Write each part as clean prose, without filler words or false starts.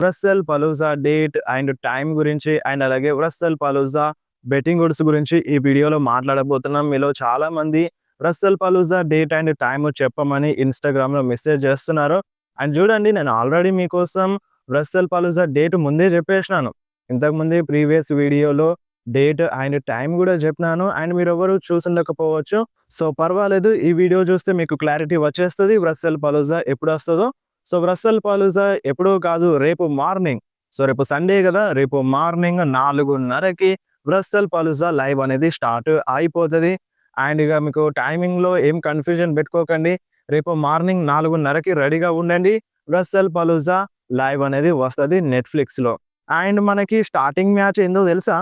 Russell పలూజా date and time గురించి and అలాగే Russell పలూజా betting odds గురించి ఈ వీడియోలో మాట్లాడబోతున్నాం. మీలో చాలా మంది రస్సెల్ పలూజా డేట్ అండ్ టైమ్ చెప్పమని ఇన్‌స్టాగ్రామ్‌లో మెసేజ్ చేస్తున్నారు. అండ్ చూడండి, నేను ఆల్రెడీ మీకోసం రస్సెల్ పలూజా డేట్ ముందే చెప్పేసినాను. ఇంతకుముందే ప్రీవియస్ వీడియోలో డేట్ అండ్ టైం కూడా చెప్పినాను. అండ్ మీరెవరు చూసుండకపోవచ్చు. సో, పర్వాలేదు, ఈ వీడియో చూస్తే మీకు క్లారిటీ వచ్చేస్తది రస్సెల్ పలూజా ఎప్పుడొస్తదో. సో, రస్సెల్ పలూజా ఎప్పుడో కాదు, రేపు మార్నింగ్. సో, రేపు సండే గదా! రేపు మార్నింగ్ 4:30కి రస్సెల్ పలూజా లైవ్ అనేది స్టార్ట్ అయిపోతది. అండ్ ఇక మీకు టైమింగ్‌లో ఏం కన్‌ఫ్యూజన్ పెట్టుకోకండి. రేపు మార్నింగ్ 4:30కి రెడీగా ఉండండి. రస్సెల్ పలూజా లైవ్ అనేది వస్తది నెట్‌ఫ్లిక్స్‌లో. అండ్ మనకి స్టార్టింగ్ మ్యాచ్ ఏందో తెలుసా?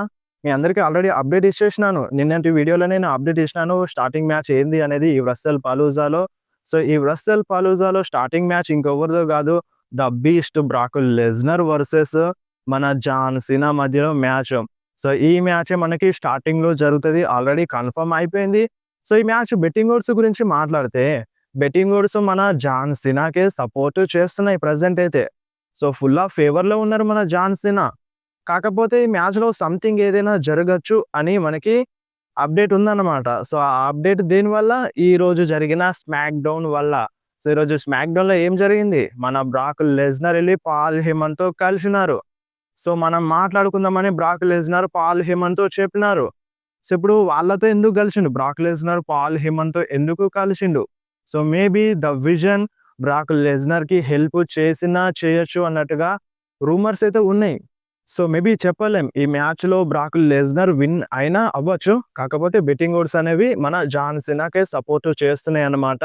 మీ అందరికీ ఆల్రెడీ అప్డేట్ ఇచ్చేసినాను. నిన్నటి వీడియోలోనే నేను అప్డేట్ ఇచ్చినాను. స్టార్టింగ్ మ్యాచ్ ఏంది అనేది ఈ రస్సెల్ పలూజాలో. సో, ఈ రస్సెల్ పలూజాలో స్టార్టింగ్ మ్యాచ్ ఇంకెవరిదో కాదు, the beast Brock Lesnar versus మన జాన్ సీనా మధ్యలో మ్యాచ్. సో, ఈ మ్యాచే మనకి స్టార్టింగ్‌లో జరుగుతది. ఆల్రెడీ కన్ఫర్మ్ అయిపోయింది. సో, ఈ మ్యాచ్ బెట్టింగ్ ఓడ్స్ గురించి మాట్లాడితే, బెట్టింగ్ ఓడ్స్ మన జాన్ సీనాకే సపోర్ట్ చేస్తున్నాయి ప్రెజెంట్ అయితే. సో, ఫుల్ ఆఫ్ ఫేవర్‌లో ఉన్నారు మన జాన్ సీనా. కాకపోతే ఈ మ్యాచ్‌లో సంథింగ్ ఏదైనా జరగొచ్చు అని మనకి అప్డేట్ ఉందన్నమాట. సో, ఆ అప్డేట్ దేనివల్ల? ఈరోజు జరిగిన స్మాక్ డౌన్ వల్ల. సో, ఈరోజు స్మాక్ డౌన్‌లో ఏం జరిగింది? మన బ్రాక్ లెస్నర్ ఎళ్లి పాల్ హేమన్‌తో కలిసినారు. సో, మనం మాట్లాడుకుందామని బ్రాక్ లెస్నర్ పాల్ హేమన్‌తో చెప్పినారు. సో, ఇప్పుడు వాళ్ళతో ఎందుకు కలిసిండు? బ్రాక్ లెస్నర్ పాల్ హేమన్‌తో ఎందుకు కలిసిండు? So, maybe the Vision Brock లెస్నర్‌కి హెల్ప్ చేసినా చేయొచ్చు అన్నట్టుగా రూమర్స్ అయితే ఉన్నాయి. సో, మేబీ చెప్పలేం. ఈ మ్యాచ్‌లో బ్రాక్ లెస్నర్ విన్ అయినా అవ్వచ్చు. కాకపోతే బెట్టింగ్ ఓడ్స్ అనేవి మన జాన్ సీనాకే సపోర్ట్ చేస్తున్నాయన్నమాట.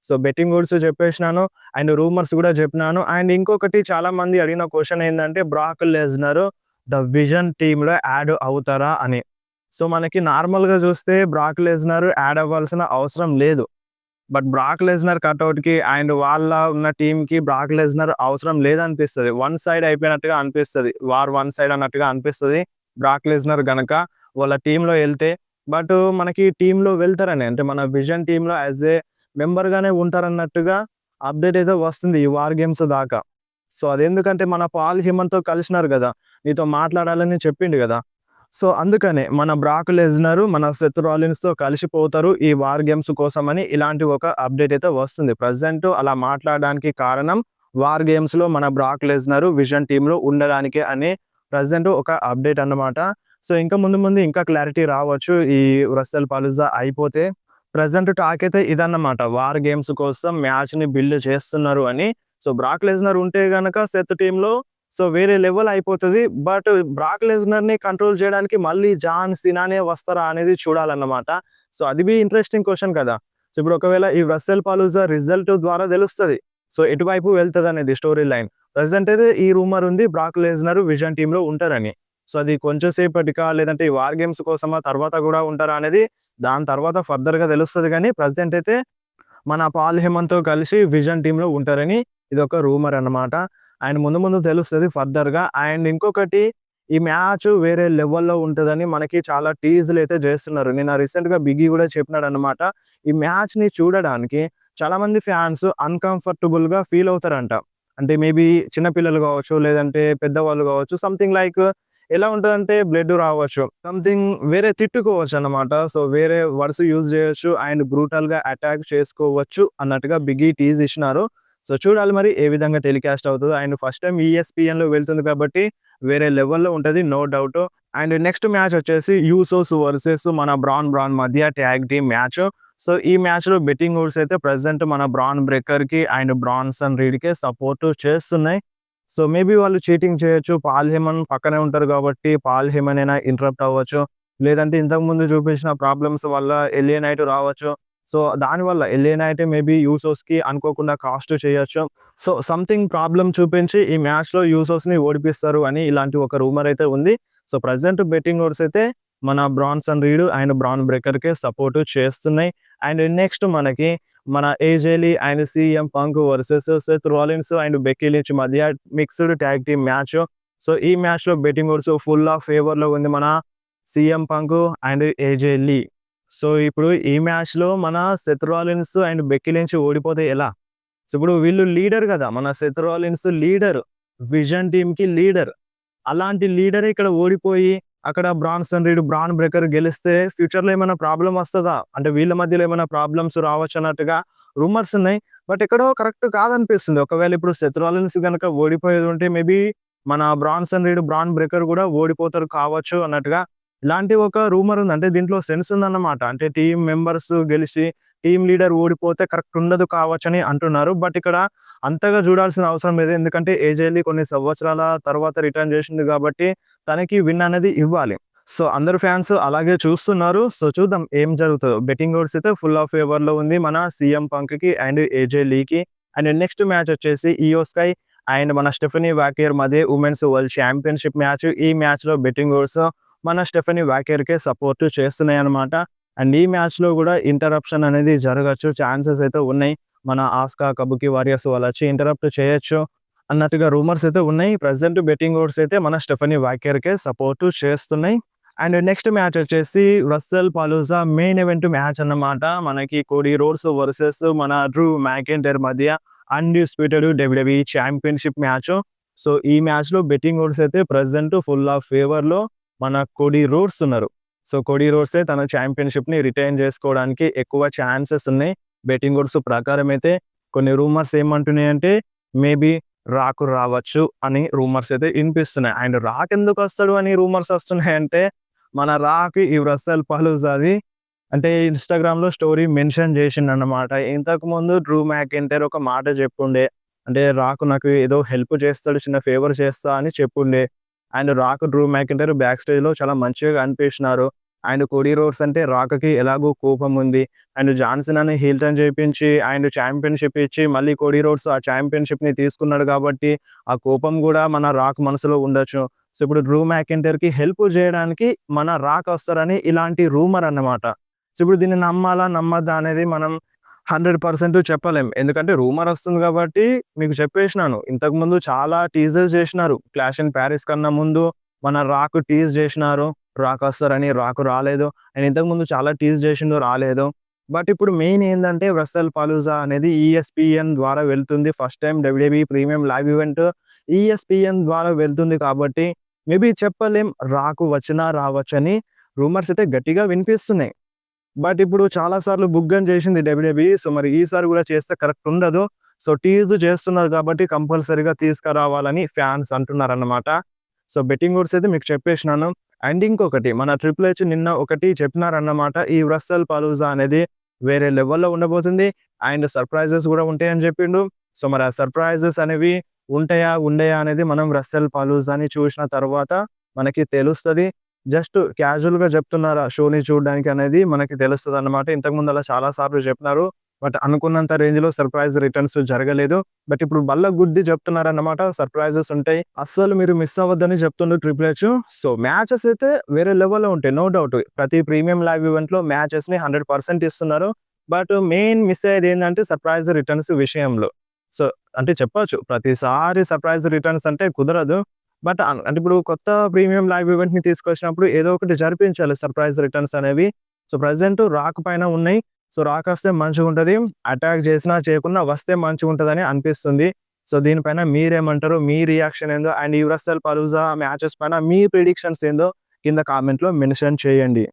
సో, బెట్టింగ్ ఓడ్స్ చెప్పేసినాను. అండ్ రూమర్స్ కూడా చెప్పినాను. అండ్ ఇంకొకటి, చాలా మంది అడిగిన క్వెషన్ ఏందంటే, బ్రాక్ లెస్నర్ ద విజన్ టీమ్‌లో యాడ్ అవుతారా అని. సో, మనకి నార్మల్‌గా చూస్తే బ్రాక్ లెస్నర్ యాడ్ అవ్వాల్సిన అవసరం లేదు. బట్ బ్రాక్ లెస్నర్ కటౌట్‌కి అండ్ వాళ్ళ ఉన్న టీమ్‌కి బ్రాక్ లెస్నర్ అవసరం లేదనిపిస్తది. వన్ సైడ్ అయిపోయినట్టుగా అనిపిస్తది. వార్ వన్ సైడ్ అన్నట్టుగా అనిపిస్తది బ్రాక్ లెస్నర్ గనక వాళ్ళ టీమ్‌లో ఎళ్తే. బట్ మనకి టీమ్‌లో వెళ్తారని, అంటే మన విజన్ టీమ్‌లో యాస్ ఏ మెంబర్‌గానే ఉంటారన్నట్టుగా అప్డేట్ అయితే వస్తుంది ఈ వార్ గేమ్స్ దాకా. సో, అదెందుకంటే మన పాల్ హేమన్‌తో కలిసినారు గదా! నీతో మాట్లాడాలని చెప్పిండు గదా! సో, అందుకనే మన బ్రాక్ లెస్నర్ మన సెత్ రాలిన్స్‌తో కలిసిపోతారు ఈ వార్ గేమ్స్ కోసమని ఇలాంటి ఒక అప్డేట్ అయితే వస్తుంది. ప్రెజెంట్ అలా మాట్లాడడానికి కారణం వార్ గేమ్స్‌లో మన బ్రాక్ లెస్నర్ విజన్ టీమ్‌లో ఉండడానికే అని ప్రెజెంట్ ఒక అప్డేట్ అన్నమాట. సో, ఇంకా ముందు ముందు ఇంకా క్లారిటీ రావచ్చు ఈ రస్సెల్ పలూజా అయిపోతే. ప్రెజెంట్ టాక్ అయితే ఇదన్నమాట. వార్ గేమ్స్ కోసం మ్యాచ్‌ని బిల్డ్ చేస్తున్నారు అని. సో, బ్రాక్ లెస్నర్ ఉంటే గనక సెత్ టీమ్‌లో సో, వేరే లెవెల్ అయిపోతది. బట్ బ్రాక్ లెస్నర్‌ని కంట్రోల్ చేయడానికి మళ్ళీ జాన్ సీనానే వస్తారా అనేది చూడాలన్నమాట. సో, అది ఇంట్రెస్టింగ్ క్వెషన్ కదా! సో, ఇప్పుడు ఒకవేళ ఈ రస్సెల్ పలూజా రిజల్ట్ ద్వారా తెలుస్తది. సో, ఎటువైపు వెళ్తదనేది స్టోరీ లైన్. ప్రెజెంట్ అయితే ఈ రూమర్ ఉంది, బ్రాక్ లెస్నర్ విజన్ టీమ్‌లో ఉంటారని. సో, అది కొంచెం సేపటికా, లేదంటే ఈ వార్ గేమ్స్ కోసమా, తర్వాత కూడా ఉంటారా అనేది దాని తర్వాత ఫర్దర్‌గా తెలుస్తది గానీ, ప్రెజెంట్ అయితే మన పాల్ హేమన్‌తో కలిసి విజన్ టీమ్‌లో ఉంటారని ఇదొక రూమర్ అన్నమాట. అండ్ ముందు ముందు తెలుస్తది ఫర్దర్‌గా. అండ్ ఇంకొకటి, ఈ మ్యాచ్ వేరే లెవెల్‌లో ఉంటదని మనకి చాలా టీజ్‌లయితే చేస్తున్నారు. నిన్న రీసెంట్‌గా బిగ్గీ గూడా చెప్పినాడన్నమాట. ఈ మ్యాచ్‌ని చూడడానికి చాలామంది ఫ్యాన్స్ అన్‌కంఫర్టబుల్‌గా ఫీల్ అవుతారంట. అంటే మేబీ చిన్న పిల్లలు గావచ్చు, లేదంటే పెద్దవాళ్ళు గావచ్చు. సంథింగ్ లైక్ ఎలా ఉంటదంటే బ్లడ్ రావచ్చు. సంథింగ్ వేరే తిట్టుకోవచ్చన్నమాట. సో, వేరే వర్డ్స్ యూజ్ చేయొచ్చు అండ్ బ్రూటల్‌గా అటాక్ చేసుకోవచ్చు అన్నట్టుగా బిగ్గీ టీజ్ ఇచ్చినారు. సో, చూడాలి మరి ఏ విధంగా టెలికాస్ట్ అవుతదో. అండ్ ఫస్ట్ టైమ్ ఈఎస్‌పీఎన్‌లో వెళ్తుంది కాబట్టి వేరే లెవెల్‌లో ఉంటది, no doubt. And next match వచ్చేసి యూసోస్ వర్సెస్ మన బ్రాన్ మధ్య ట్యాగ్ టీమ్ మ్యాచ్. సో, ఈ మ్యాచ్‌లో బెట్టింగ్ ఓడ్స్ అయితే ప్రెజెంట్ మన బ్రాన్ బ్రేకర్‌కి అండ్ బ్రాన్సన్ రీడ్‌కే సపోర్ట్ చేస్తున్నాయి. సో, మేబీ వాళ్ళు చీటింగ్ చేయొచ్చు. పాల్ హేమన్ పక్కనే ఉంటారు కాబట్టి పాల్ హేమన్ అయినా ఇంటరప్ట్ అవ్వచ్చు. లేదంటే ఇంతకుముందు చూపించిన ప్రాబ్లమ్స్ వల్ల ఎల్ఏ నైట్ రావచ్చు. సో, దానివల్ల ఎల్ఏ నైట్ మేబీ యూసోస్‌కి అనుకోకుండా కాస్ట్ చేయొచ్చు. సో, సంథింగ్ ప్రాబ్లమ్ చూపించి ఈ మ్యాచ్‌లో యూసోస్‌ని ఓడిపిస్తారు అని ఇలాంటి ఒక రూమర్ అయితే ఉంది. సో, ప్రెజెంట్ బెట్టింగ్ ఓడ్స్ అయితే మన బ్రాన్సన్ రీడ్ అండ్ బ్రాన్ బ్రేకర్‌కే సపోర్ట్ చేస్తున్నాయి. అండ్ నెక్స్ట్ మనకి మన AJ Lee and CM Punk versus Seth Rollins and Becky Lynch మధ్య mixed tag team match. So, ఈ మ్యాచ్‌లో బెట్టింగ్ ఓడ్స్ ఫుల్ ఆఫ్ ఫేవర్‌లో ఉంది మన CM Punk and AJ Lee. So, ఇప్పుడు ఈ మ్యాచ్‌లో మన Seth Rollins and Becky Lynch ఓడిపోతే ఎలా? సో, ఇప్పుడు వీళ్ళు లీడర్ గదా! మన సెత్ రాలిన్స్ లీడర్. విజన్ టీమ్‌కి లీడర్. అలాంటి లీడరే ఇక్కడ ఓడిపోయి, అక్కడ బ్రాన్సన్ రీడ్, బ్రాన్ బ్రేకర్ గెలిస్తే ఫ్యూచర్‌లో ఏమైనా ప్రాబ్లమ్ వస్తదా? అంటే వీళ్ళ మధ్యలో ఏమైనా ప్రాబ్లమ్స్ రావచ్చన్నట్టుగా రూమర్స్ ఉన్నాయి. బట్ ఎక్కడో కరెక్ట్ కాదనిపిస్తుంది. ఒకవేళ ఇప్పుడు సెత్ రాలిన్స్ గనక ఓడిపోయేది ఉంటే మేబీ మన బ్రాన్సన్ రీడ్, బ్రాన్ బ్రేకర్ గూడా ఓడిపోతారు కావచ్చు అన్నట్టుగా ఇలాంటి ఒక రూమర్ ఉంది. అంటే దీంట్లో సెన్స్ ఉందన్నమాట. అంటే టీమ్ మెంబర్స్ గెలిసి టీమ్ లీడర్ ఓడిపోతే కరెక్ట్ ఉండదు కావచ్చని అంటున్నారు. బట్ ఇక్కడ అంతగా చూడాల్సిన అవసరం లేదు. ఎందుకంటే ఏజే లీ కొన్ని సంవత్సరాల తర్వాత రిటర్న్ చేసింది కాబట్టి తనకి విన్ అనేది ఇవ్వాలి. సో, అందరు ఫ్యాన్స్ అలాగే చూస్తున్నారు. సో, చూద్దాం ఏం జరుగుతదో. బెట్టింగ్ ఓడ్స్ అయితే ఫుల్ ఆఫ్ ఫేవర్‌లో ఉంది మన సీఎం పంక్‌కి అండ్ ఏజే లీకి. అండ్ నెక్స్ట్ మ్యాచ్ వచ్చేసి ఇయో స్కై అండ్ మన స్టెఫనీ వాకియర్ మధ్య వుమెన్స్ వరల్డ్ ఛాంపియన్‌షిప్ మ్యాచ్. ఈ మ్యాచ్‌లో బెట్టింగ్ ఓడ్స్ మన స్టెఫనీ వాకియర్‌కే సపోర్ట్ చేస్తున్నాయన్నమాట. అండ్ ఈ మ్యాచ్‌లో గూడా ఇంటరప్షన్ అనేది జరగొచ్చు. ఛాన్సెస్ అయితే ఉన్నాయి. మన ఆస్కా, కబుకి వారియర్స్ వాళ్ళొచ్చి ఇంటరప్ట్ చేయొచ్చు అన్నట్టుగా రూమర్స్ అయితే ఉన్నాయి. ప్రెజెంట్ బెట్టింగ్ ఓడ్స్ అయితే మన స్టెఫనీ వాకియర్‌కే సపోర్ట్ చేస్తున్నాయి. అండ్ నెక్స్ట్ మ్యాచ్ వచ్చేసి రస్సెల్ పలూజా మెయిన్ ఈవెంట్ మ్యాచ్ అన్నమాట. మనకి కోడీ రోడ్స్ వర్సెస్ మన డ్రూ మ్యాకెంటైర్ మధ్య undisputed WWE championship match. So, ఈ మ్యాచ్‌లో బెట్టింగ్ ఓడ్స్ అయితే ప్రెజెంట్ ఫుల్ ఆఫ్ ఫేవర్‌లో మన కోడీ రోడ్స్ ఉన్నారు. సో, కోడీ రోడ్సే తన ఛాంపియన్‌షిప్‌ని రిటైన్ చేసుకోవడానికి ఎక్కువ ఛాన్సెస్ ఉన్నాయి. బెట్టింగ్ ఓడ్స్ ప్రకారం అయితే కొన్ని రూమర్స్ ఏమంటున్నాయంటే మేబీ రాక్ రావచ్చు అని రూమర్స్ అయితే ఇనిపిస్తున్నాయి. అండ్ రాక్ ఎందుకొస్తాడు అని రూమర్స్ వస్తున్నాయంటే మన రాక్ ఈ రస్సెల్ పలూజాది అంటే ఇన్‌స్టాగ్రామ్‌లో స్టోరీ మెన్షన్ చేసిండన్నమాట. ఇంతకుముందు డ్రూ మ్యాకెంటైర్ ఒక మాట చెప్పుండే. అంటే రాక్ నాకు ఏదో హెల్ప్ చేస్తాడు, చిన్న ఫేవర్ చేస్తా అని చెప్పుండే. And Rock, Drew McIntyre back స్టేజ్‌లో చాలా మంచిగా కనిపించినారు. అండ్ కోడీ రోడ్స్ అంటే రాక్‌కి ఎలాగో కోపం ఉంది. అండ్ జాన్సన్ హీల్ టర్న్ చేపించి అండ్ ఛాంపియన్‌షిప్ ఇచ్చి మళ్ళీ కోడీ రోడ్స్ ఆ ఛాంపియన్‌షిప్‌ని తీసుకున్నాడు కాబట్టి ఆ కోపం గూడా మన రాక్ మనసులో ఉండొచ్చు. సో, ఇప్పుడు డ్రూ మ్యాకెంటైర్‌కి హెల్ప్ జేయడానికి మన రాక్ వస్తారని ఇలాంటి రూమర్ అన్నమాట. సో, ఇప్పుడు దీన్ని నమ్మాలా? నమ్మద్దా? అనేది మనం 100% చెప్పలేం. ఎందుకంటే రూమర్ వస్తుంది కాబట్టి మీకు చెప్పేసినాను. ఇంతకుముందు చాలా టీజర్స్ చేసినారు. 'క్లాష్ ఇన్ పారిస్' కన్నా ముందు మన రాక్ టీజ్ చేసినారు. రాక్ వస్తారని, రాక్ రాలేదు. అండ్ ఇంతకుముందు చాలా టీజ్ చేసిండు, రాలేదు. బట్ ఇప్పుడు మెయిన్ ఏందంటే రస్సెల్ పలూజా అనేది ఈఎస్‌పీఎన్ ద్వారా వెళ్తుంది. First time WWE premium live event ESPN ద్వారా వెళ్తుంది కాబట్టి మేబీ చెప్పలేం. రాక్ వచ్చినా రావచ్చని రూమర్స్ అయితే గట్టిగా వినిపిస్తున్నాయి. బట్ ఇప్పుడు చాలా సార్లు బుగ్గని చేసింది డబ్ల్యూడబ్ల్యూఈ. సో, మరి ఈసారి గూడా చేస్తే కరెక్ట్ ఉండదు. సో, టీజ్ చేస్తున్నారు కాబట్టి కంపల్సరీగా తీసుకురావాలని ఫ్యాన్స్ అంటున్నారన్నమాట. సో, బెట్టింగ్ ఓడ్స్ అయితే మీకు చెప్పేసినాను. అండ్ ఇంకొకటి మన ట్రిపుల్ హెచ్ నిన్న ఒకటి చెప్పినారన్నమాట. ఈ రస్సెల్ పలూజా అనేది వేరే లెవెల్‌లో ఉండబోతుంది. అండ్ సర్ప్రైజెస్ గూడా ఉంటాయని చెప్పిండు. సో, మరి ఆ సర్ప్రైజెస్ అనేవి ఉంటాయా? ఉండయా? అనేది మనం రస్సెల్ పలూజాని చూసిన తర్వాత మనకి తెలుస్తది. జస్ట్ క్యాజువల్‌గా చెప్తున్నారా షోని చూడడానికి అనేది మనకి తెలుస్తదన్నమాట. ఇంతకుముందు అలా చాలా సార్లు చెప్పినారు. బట్ అనుకున్నంత రేంజ్‌లో సర్ప్రైజ్ రిటర్న్స్ జరగలేదు. బట్ ఇప్పుడు బల్ల గుద్ది చెప్తున్నారన్నమాట. సర్ప్రైజెస్ ఉంటాయి. అస్సలు మీరు మిస్ అవ్వద్దని చెప్తుండు ట్రిపుల్ హెచ్. సో, మ్యాచెస్ అయితే వేరే లెవెల్‌లో ఉంటాయి. No doubt. ప్రతి ప్రీమియం లైవ్ ఈవెంట్‌లో మ్యాచెస్‌ని 100% ఇస్తున్నారు. బట్ మెయిన్ మిస్ అయ్యేది ఏందంటే సర్ప్రైజ్ రిటర్న్స్ విషయంలో. సో, అంటే చెప్పొచ్చు. ప్రతిసారి సర్ప్రైజ్ రిటర్న్స్ అంటే కుదరదు. బట్ అంటే ఇప్పుడు కొత్త ప్రీమియం లైవ్ ఈవెంట్‌ని తీసుకొచ్చినప్పుడు ఏదో ఒకటి జరిపించాలి సర్ప్రైజ్ రిటర్న్స్ అనేవి. సో, ప్రెజెంట్ రాక్ పైన ఉన్నాయి. సో, రాక్ వస్తే మంచిగుంటది. అటాక్ చేసినా చేయకున్నా వస్తే మంచిగుంటదని అనిపిస్తుంది. సో, దీనిపైన మీరేమంటారు? మీ రియాక్షన్ ఏందో? అండ్ ఈ రస్సెల్ పలూజా మ్యాచెస్ పైన మీ ప్రిడిక్షన్స్ ఏందో కింద కామెంట్‌లో మెన్షన్ చేయండి.